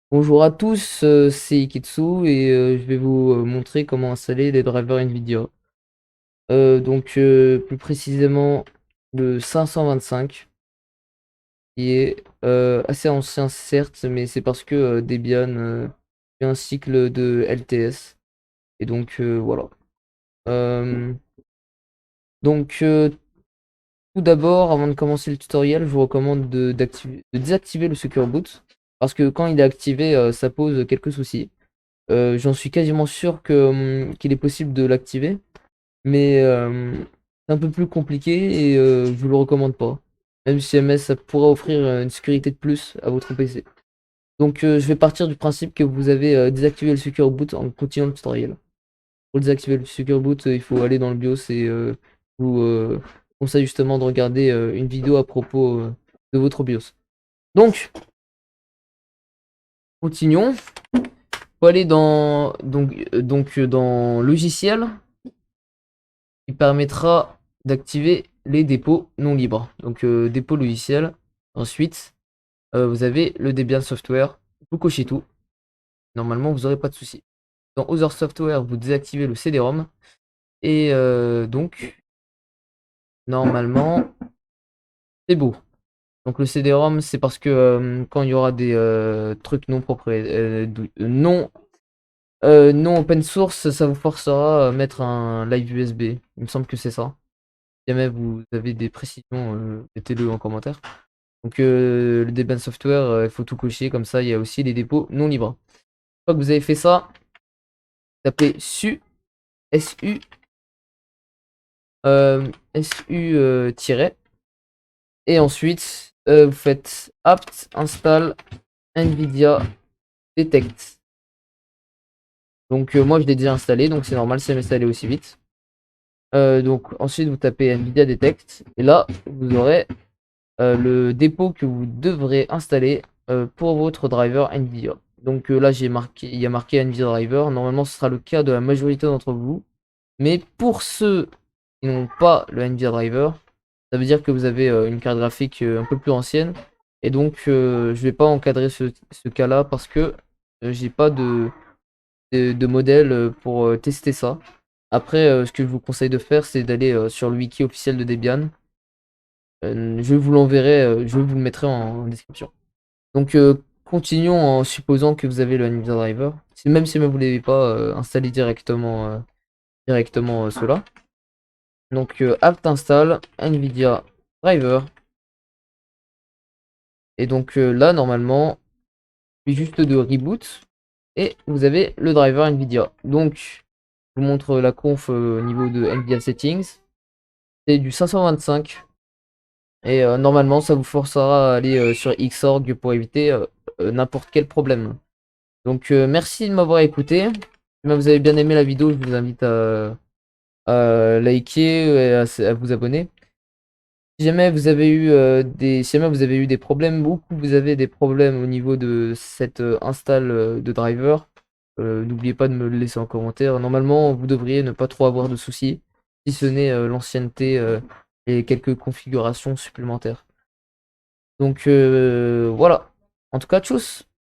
Bonjour à tous, c'est Iketsu et je vais vous montrer comment installer les drivers Nvidia. Plus précisément le 525 qui est assez ancien certes, mais c'est parce que Debian fait un cycle de LTS. Et voilà. Euh, donc euh, Tout d'abord, avant de commencer le tutoriel, je vous recommande de désactiver le Secure Boot parce que quand il est activé, ça pose quelques soucis. J'en suis quasiment sûr qu'il est possible de l'activer, mais c'est un peu plus compliqué et je vous le recommande pas. Même si MS ça pourra offrir une sécurité de plus à votre PC. Je vais partir du principe que vous avez désactivé le Secure Boot en continuant le tutoriel. Pour désactiver le Secure Boot, il faut aller dans le BIOS et je vous conseille justement de regarder une vidéo à propos de votre BIOS. Donc, continuons. Faut aller dans logiciel qui permettra d'activer les dépôts non libres. Dépôt logiciel. Ensuite, vous avez le Debian Software. Vous cochez tout. Normalement, vous n'aurez pas de souci. Dans Other Software, vous désactivez le CD-ROM. Et normalement, c'est beau. Donc le CD-ROM, c'est parce que quand il y aura des trucs non propriétaires, non open source, ça vous forcera à mettre un live USB. Il me semble que c'est ça. Si jamais vous avez des précisions, mettez-le en commentaire. Le Debian Software, il faut tout cocher, comme ça il y a aussi les dépôts non libres. Une fois que vous avez fait ça, tapez su, su, su et ensuite vous faites apt install nvidia detect. Moi je l'ai déjà installé, donc c'est normal, c'est installé aussi vite. Ensuite vous tapez nvidia detect et là vous aurez le dépôt que vous devrez installer pour votre driver Nvidia. Là il y a marqué Nvidia driver. Normalement ce sera le cas de la majorité d'entre vous. Mais pour ceux qui n'ont pas le Nvidia driver, ça veut dire que vous avez une carte graphique un peu plus ancienne. Je vais pas encadrer ce cas-là parce que j'ai pas de modèle pour tester ça. Après, ce que je vous conseille de faire, c'est d'aller sur le wiki officiel de Debian. Je vous l'enverrai, je vous le mettrai en description. Continuons en supposant que vous avez le Nvidia driver. Même si vous ne l'avez pas, installé directement cela. Apt install Nvidia driver. Là, normalement, il suffit juste de reboot et vous avez le driver Nvidia. Je vous montre la conf au niveau de Nvidia settings. C'est du 525. Et normalement, ça vous forcera à aller sur Xorg pour éviter n'importe quel problème. Merci de m'avoir écouté. Si vous avez bien aimé la vidéo, je vous invite à liker et à vous abonner. Si jamais vous avez eu des problèmes, vous avez des problèmes au niveau de cette install de driver, n'oubliez pas de me le laisser en commentaire. Normalement, vous devriez ne pas trop avoir de soucis, si ce n'est l'ancienneté et quelques configurations supplémentaires. Voilà. En tout cas, tchuss!